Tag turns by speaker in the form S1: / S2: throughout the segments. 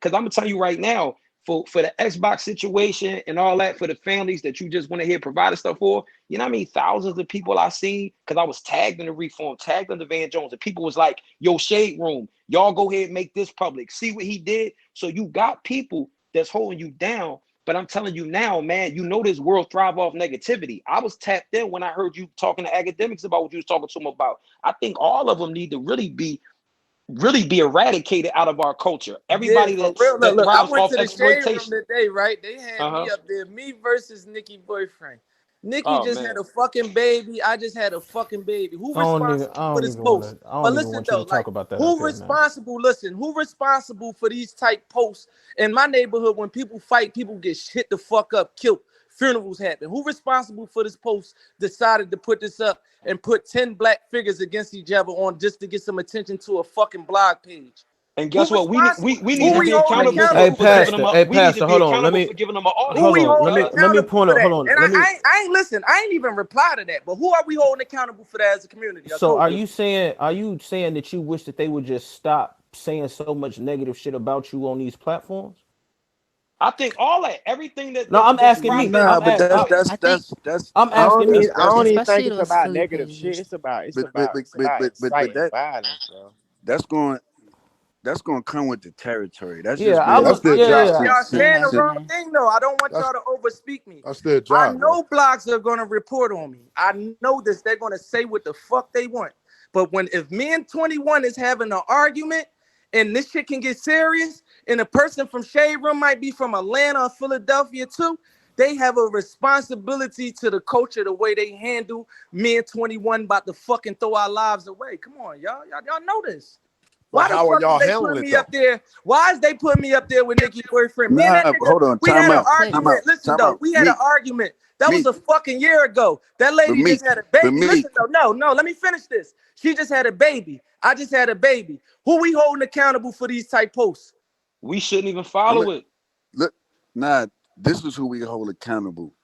S1: Because I'm gonna tell you right now, for the Xbox situation and all that, for the families that you just went ahead provided stuff for, you know what I mean? Thousands of people I seen because I was tagged in the reform, tagged in the Van Jones, and people was like, yo, Shade Room, y'all go ahead and make this public. See what he did? So you got people that's holding you down. But I'm telling you now, man, you know this world thrive off negativity. I was tapped in when I heard you talking to academics about what you was talking to them about. I think all of them need to really be eradicated out of our culture.
S2: Yeah,
S1: Everybody
S2: for
S1: that
S2: real.
S1: that
S2: Look, I
S1: thrives
S2: went
S1: off
S2: to the shade room
S1: exploitation.
S2: today, right? They had
S1: Uh-huh.
S2: me up there, me versus Nicki boyfriend. Nicki
S1: Oh
S2: just had
S1: man.
S2: a fucking baby. I just had a fucking baby. Who
S3: I don't even.
S2: responsible
S3: I
S2: for
S3: don't
S2: this
S3: even want to.
S2: post?
S3: I don't
S2: But
S3: even
S2: listen
S3: want you
S2: though,
S3: to talk
S2: like
S3: about that up
S2: who
S3: here, man.
S2: responsible? Listen, who responsible for these type posts in my neighborhood? When people fight, people get hit the fuck up, killed. Funerals happen. Who responsible for this post decided to put this up and put 10 black figures against each other on just to get some attention to a fucking blog page?
S1: And
S2: Who
S1: guess what? We
S2: responsible?
S1: we need
S2: Who
S1: to
S2: we
S1: be
S2: holding
S1: accountable
S3: Hey,
S2: accountable
S1: for
S2: for that?
S1: giving them
S3: pastor.
S1: a
S3: Hey,
S1: we need to
S3: pastor.
S1: be
S3: Hold on. Let
S1: accountable
S3: me.
S1: for giving them an
S2: Who
S1: audience.
S3: Hold
S2: we
S3: on.
S2: holding
S3: Let me
S2: accountable
S3: point
S2: for
S3: out.
S2: that?
S3: Hold on.
S2: And
S3: Let me.
S2: I ain't listen. I ain't even reply to that. But who are we holding accountable for that as a community? A
S3: So are
S2: culture?
S3: you saying? Are you saying that you wish that they would just stop saying so much negative shit about you on these platforms?
S1: I think all that, everything that
S3: No, I'm
S1: that's
S3: asking Meek.
S1: profiting.
S4: Nah, but
S1: Go ahead.
S5: I think
S3: I'm
S4: I don't
S3: asking
S4: even
S3: Meek.
S4: I don't even think
S5: especially
S4: it's
S5: those
S4: about
S5: Philly
S4: negative shit.
S5: pages.
S4: But that's that's going that's going to come with the territory. That's
S3: Yeah,
S4: just
S3: I
S4: being
S6: That's
S3: was.
S6: their
S3: Yeah,
S2: Y'all,
S6: job.
S3: yeah.
S2: y'all
S5: Saying
S2: saying the
S5: that,
S4: si-
S2: wrong
S5: man.
S2: thing though. I don't want
S6: That's
S2: y'all to overspeak me.
S6: that's their
S2: I
S6: job, bro.
S2: know blogs are gonna report on me. I know this. They're gonna say what the fuck they want. But if me and 21 is having an argument and this shit can get serious, and a person from Shade Room might be from Atlanta or Philadelphia too, they have a responsibility to the culture the way they handle me and 21 about to fucking throw our lives away. Come on, y'all know this.
S6: But
S2: Why the
S6: how are
S2: fuck is
S6: y'all
S2: they
S6: handling
S2: putting
S6: it
S2: me
S6: though?
S2: up there? Why is they putting me up there with Nicki boyfriend? Me and
S4: Nah,
S2: that nigga,
S4: hold on.
S2: we had an
S5: Real quick.
S2: argument. Listen though, we had an
S4: Meek,
S2: argument. That was
S4: Meek,
S2: a fucking year ago. That
S4: but
S2: lady just
S4: Meek,
S2: had a
S4: but
S2: baby.
S4: Meek.
S2: Listen though, no, let me finish this. She just had a baby. I just had a baby. Who we holding accountable for these type posts?
S1: We shouldn't even
S4: I'm
S1: follow
S4: a,
S1: it.
S4: look. Nah, this is who we hold accountable.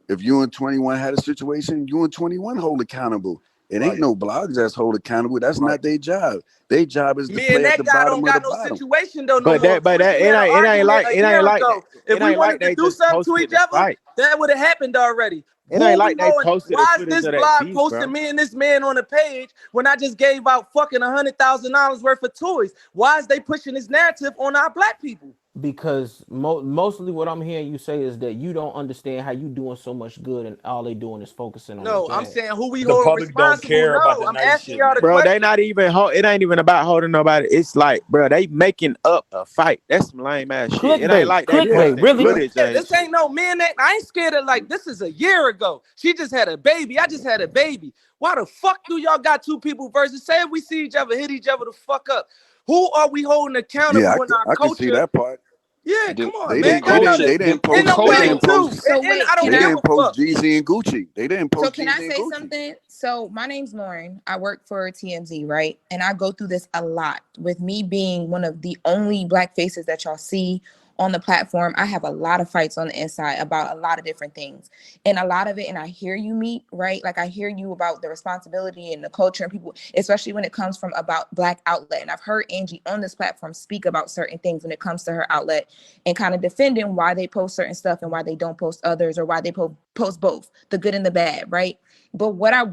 S4: If you and 21 had a situation, you and 21 hold accountable. It ain't
S6: Right,
S4: no blogs that's hold accountable. That's
S6: right.
S4: not their job. Their job is to
S2: Me and
S4: play at the
S2: that guy don't
S4: bottom of the
S2: got no
S4: bottom.
S2: situation though no
S4: But
S2: more.
S4: that,
S2: Me
S4: but
S2: and
S4: that,
S2: him had an argument a
S4: it ain't
S2: year
S4: like that.
S2: ago. If
S4: It
S2: we
S4: ain't like
S2: wanted to
S4: they
S2: do
S4: just
S2: something to
S4: posted
S2: each
S4: the
S2: other,
S4: fight.
S2: that would have happened already.
S4: It ain't
S2: Who we
S4: like they
S2: going?
S4: posted the
S2: Why is
S4: footage
S2: this
S4: of that
S2: blog
S4: beef,
S2: posting
S4: bro.
S2: me and this man on the page when I just gave out fucking $100,000 worth of toys? Why is they pushing this narrative on our black people?
S3: Because mostly what I'm hearing you say is that you don't understand how you doing so much good and all they doing is focusing on the
S2: No, I'm
S3: bad.
S2: saying who we
S7: The
S2: hold
S7: public don't
S2: responsible.
S7: care about
S2: No,
S7: the
S2: I'm
S7: nice
S2: asking
S7: shit,
S2: y'all the
S7: man.
S4: Bro, they
S2: question.
S4: not even it ain't even about holding nobody. It's like, bro, they making up a fight. That's some lame ass shit. It ain't
S3: Clickbait,
S4: like they
S2: Yeah,
S3: clickbait,
S4: posting
S3: really?
S4: footage
S2: yeah,
S4: of
S2: this
S4: this shit.
S2: ain't no man that I ain't scared of. Like, this is a year ago. She just had a baby. I just had a baby. Why the fuck do y'all got two people versus say if we see each other, hit each other the fuck up? Who are we holding
S4: Yeah,
S2: accountable in our
S4: I can see
S2: culture?
S4: that part.
S2: Yeah, come
S1: The
S2: on,
S4: They
S1: the
S2: man.
S4: didn't
S2: Y'all
S4: they
S2: know
S4: didn't
S1: culture,
S2: this.
S4: they
S1: the
S4: didn't
S2: And
S1: the
S4: post
S2: no,
S4: they
S2: listen
S1: culture.
S4: didn't
S2: too.
S4: post
S5: So
S2: And
S5: wait,
S2: I don't
S4: they
S5: can I
S2: give
S4: didn't
S2: a
S4: post
S2: fuck.
S4: Jeezy and Gucci. They didn't
S5: so
S4: post
S5: can I
S4: Jeezy and
S5: say
S4: Gucci.
S5: something? So my name's Lauren. I work for TMZ, right? And I go through this a lot. With me being one of the only black faces that y'all see on the platform, I have a lot of fights on the inside about a lot of different things. And a lot of it, and I hear you, Meet, right? Like I hear you about the responsibility and the culture and people, especially when it comes from about black outlet. And I've heard Angie on this platform speak about certain things when it comes to her outlet and kind of defending why they post certain stuff and why they don't post others or why they post both, the good and the bad, right? But what I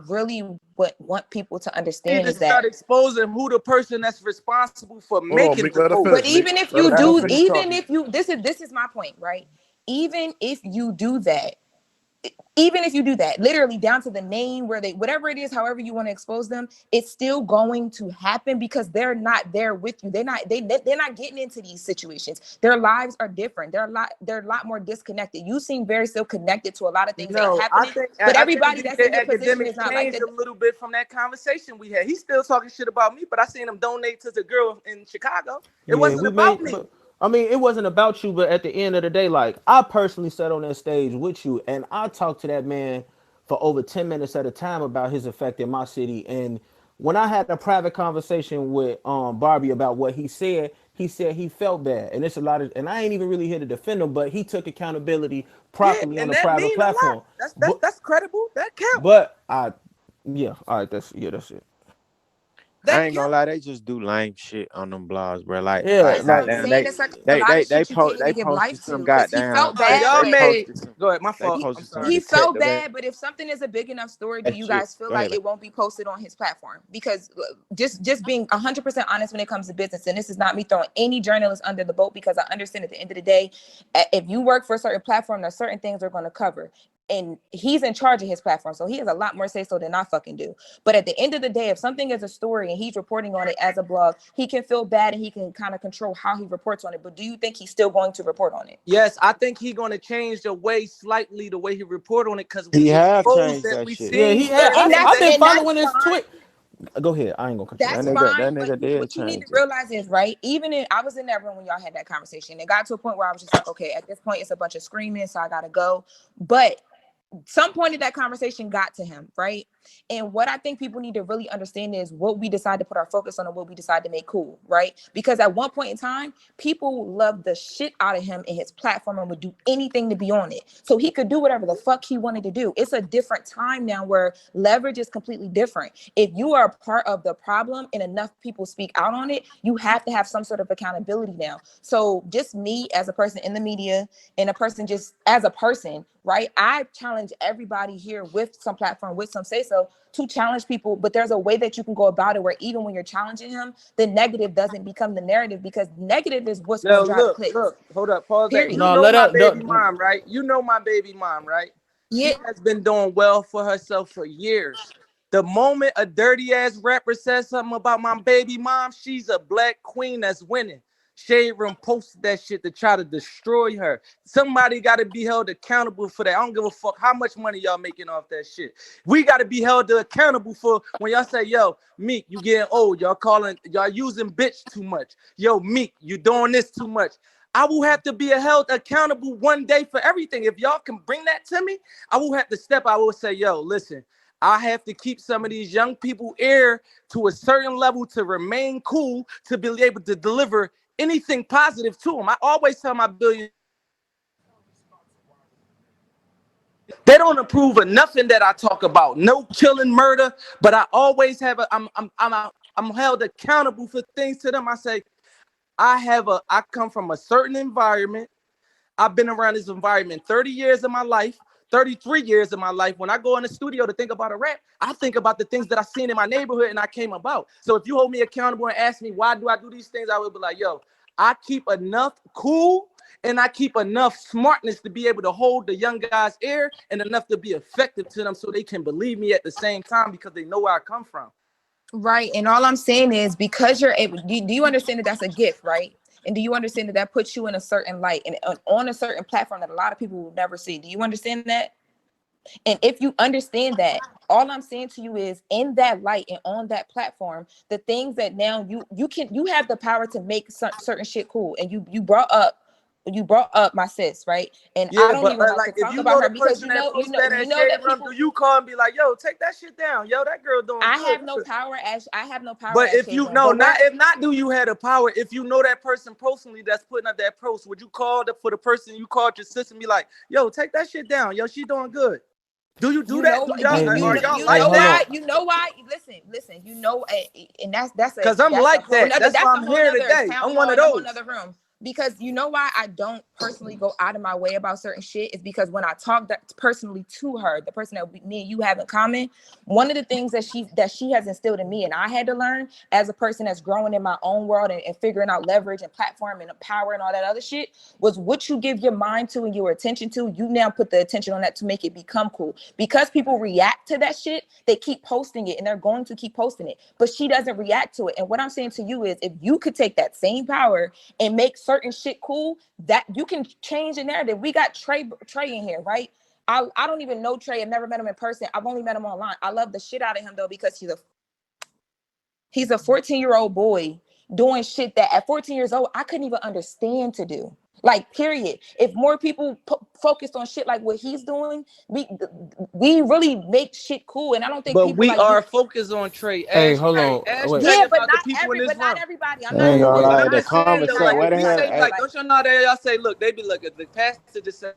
S5: really would want people to
S2: Need
S5: understand
S2: to
S5: is that
S2: start exposing who the person that's responsible for
S6: Hold on,
S2: making
S6: Meek.
S2: the
S6: Let her
S2: post.
S5: but
S6: finish, Meek.
S5: even if
S6: Let her
S5: you
S2: Let her
S5: do,
S6: finish, Meek.
S2: finish
S5: even
S2: talking.
S5: if you, this is my point, right? Even if you do that, even if you do that, literally down to the name where they, whatever it is, however you want to expose them, it's still going to happen because they're not there with you. They're not getting into these situations. Their lives are different. They're a lot more disconnected. You seem very still connected to a lot of things that are
S2: No, I
S5: happening,
S2: think
S5: but
S2: I think
S5: everybody that's
S2: DJ
S5: in your position
S2: Academics
S5: is not like
S2: changed
S5: that.
S2: a little bit from that conversation we had. He's still talking shit about me, but I seen him donate to the girl in Chicago. It
S3: Yeah,
S2: wasn't
S3: we
S2: about
S3: made,
S2: me.
S3: but I mean, it wasn't about you. But at the end of the day, like I personally sat on that stage with you, and I talked to that man for over 10 minutes at a time about his effect in my city. And when I had a private conversation with Barbie about what he said he felt bad, and it's a lot of, and I ain't even really here to defend him, but he took accountability
S2: Yeah,
S3: properly on
S2: and
S3: a
S2: that
S3: private
S2: mean a lot.
S3: platform. But
S2: That's credible. That count.
S3: but I, yeah, all right, that's it.
S6: I ain't gonna lie, they just do lame shit on them blogs, bro. Like,
S3: Yeah,
S5: That's what I'm
S3: like
S6: goddamn,
S5: saying. It's like a lot of shit you can't
S6: they
S5: even give
S6: posted
S5: life
S6: some
S5: to because he
S6: goddamn,
S5: felt bad,
S2: y'all
S5: but
S2: made.
S6: posted some,
S2: Go ahead, my
S6: they
S2: fault. I'm
S6: posted some
S5: he
S2: sorry.
S5: felt
S6: detective ass
S5: bad. But if something is a big enough story, do you
S6: shit.
S5: guys feel
S6: Go
S5: like
S6: ahead.
S5: it won't be posted on his platform? Because just being 100% honest when it comes to business, and this is not me throwing any journalist under the boat, because I understand at the end of the day, if you work for a certain platform, there's certain things they're going to cover. And he's in charge of his platform, so he has a lot more say so than I fucking do. But at the end of the day, if something is a story and he's reporting on it as a blog, he can feel bad and he can kind of control how he reports on it. But do you think he's still going to report on it?
S2: Yes, I think he's gonna change the way slightly the way he report on it because
S6: He
S2: the
S6: have
S2: exposed
S6: changed
S2: that
S6: that
S2: we
S6: shit.
S3: yeah,
S2: seen
S3: he
S5: Yeah,
S3: had.
S2: certain
S5: and
S2: things
S3: I've
S2: that
S3: been
S5: that's
S3: following his
S5: fine.
S3: tweet. Go ahead. I ain't gonna cut you.
S5: That's
S6: That
S5: fine, but
S6: nigga did
S5: what you need to
S6: change it.
S5: realize is, right, even in, I was in that room when y'all had that conversation. It got to a point where I was just like, okay, at this point, it's a bunch of screaming, so I gotta go. But some point of that conversation got to him, right? And what I think people need to really understand is what we decide to put our focus on and what we decide to make cool, right? Because at one point in time, people loved the shit out of him and his platform and would do anything to be on it. So he could do whatever the fuck he wanted to do. It's a different time now where leverage is completely different. If you are a part of the problem and enough people speak out on it, you have to have some sort of accountability now. So just me as a person in the media and a person just as a person, right? I challenge everybody here with some platform, with some say so, to challenge people. But there's a way that you can go about it where even when you're challenging him, the negative doesn't become the narrative, because negative is what's
S2: No,
S5: going to drive the clicks.
S2: look, hold up, pause that.
S5: Period.
S2: You
S3: No,
S2: know
S3: let
S2: my
S3: up.
S2: baby mom, right? You know my baby mom, right?
S5: Yeah.
S2: She has been doing well for herself for years. The moment a dirty ass rapper says something about my baby mom, she's a black queen that's winning. Shade Room posted that shit to try to destroy her. Somebody got to be held accountable for that. I don't give a fuck how much money y'all making off that shit. We got to be held accountable for when y'all say, yo, Meek, you getting old. Y'all using bitch too much. Yo, Meek, you doing this too much. I will have to be held accountable one day for everything. If y'all can bring that to me, I will have to step. I will say, yo, listen, I have to keep some of these young people ear to a certain level to remain cool, to be able to deliver anything positive to them. I always tell my billion, they don't approve of nothing that I talk about. No killing, murder, but I always have I'm held accountable for things to them. I say I come from a certain environment. I've been around this environment 30 years of my life, 33 years of my life. When I go in the studio to think about a rap, I think about the things that I seen in my neighborhood and I came about. So if you hold me accountable and ask me why do I do these things, I will be like, yo, I keep enough cool and I keep enough smartness to be able to hold the young guys' ear and enough to be effective to them so they can believe me at the same time because they know where I come from.
S5: Right. And all I'm saying is, because you're able, do you understand that that's a gift, right? And do you understand that that puts you in a certain light and on a certain platform that a lot of people will never see? Do you understand that? And if you understand that, all I'm saying to you is, in that light and on that platform, the things that now you have the power to make certain shit cool. And you brought up my sis, right? And I
S2: Yeah,
S5: don't
S2: but
S5: even like to
S2: like if
S5: talk
S2: you
S5: about
S2: know
S5: her
S2: the
S5: because
S2: person that posts that
S5: you
S2: at
S5: know
S2: Shade
S5: that
S2: Room,
S5: people.
S2: do you call and be like, yo, take that shit down? Yo, that girl doing
S5: I
S2: good.
S5: have no power as I have no power
S2: But
S5: as
S2: if
S5: Shade
S2: you
S5: Room.
S2: know,
S5: But
S2: not
S5: where
S2: if not, do you have the power? If you know that person personally that's putting up that post, would you call for the person you called your sister and be like, yo, take that shit down? Yo, she doing good. Do you do
S5: you
S2: that?
S5: know
S2: Do y'all
S3: Hey,
S2: are
S3: Meek.
S2: y'all
S3: Hey,
S2: like
S3: hold
S2: that?
S3: on.
S5: listen, and that's
S2: Cause I'm
S5: a
S2: like
S5: whole
S2: that.
S5: nother,
S2: That's why
S5: that's a
S2: I'm
S5: whole
S2: here
S5: nother
S2: today.
S5: town
S2: I'm one
S5: hall
S2: of
S5: and a whole
S2: those.
S5: nother room. Because you know why I don't personally go out of my way about certain shit is because when I talk that personally to her, the person that me and you have in common, one of the things that she has instilled in me and I had to learn as a person that's growing in my own world and figuring out leverage and platform and power and all that other shit was what you give your mind to and your attention to, you now put the attention on that to make it become cool. Because people react to that shit, they keep posting it and they're going to keep posting it, but she doesn't react to it. And what I'm saying to you is, if you could take that same power and make certain shit cool, that you can change the narrative. We got Trey in here, right? I don't even know Trey. I've never met him in person. I've only met him online. I love the shit out of him though, because he's a 14-year-old boy doing shit that at 14 years old I couldn't even understand to do. Like, period. If more people focused on shit like what he's doing, we really make shit cool. And I don't think
S2: But
S5: people
S2: we
S5: like you.
S2: are focused on Trey.
S3: Hey,
S2: Ask
S3: hold
S2: Trey.
S3: on.
S2: Ask
S3: Wait.
S2: Trey
S5: Yeah,
S2: about the people in this
S5: but not
S2: room.
S5: everybody. I'm
S6: I
S5: not
S6: ain't
S5: saying
S6: gonna
S2: But
S6: lie,
S2: I'm
S6: the
S2: just saying though,
S6: conversation,
S2: like
S6: where
S2: if
S6: the
S2: we
S6: hell,
S2: say,
S6: hey,
S2: like, don't y'all know that y'all say, look, they be like the pastor just said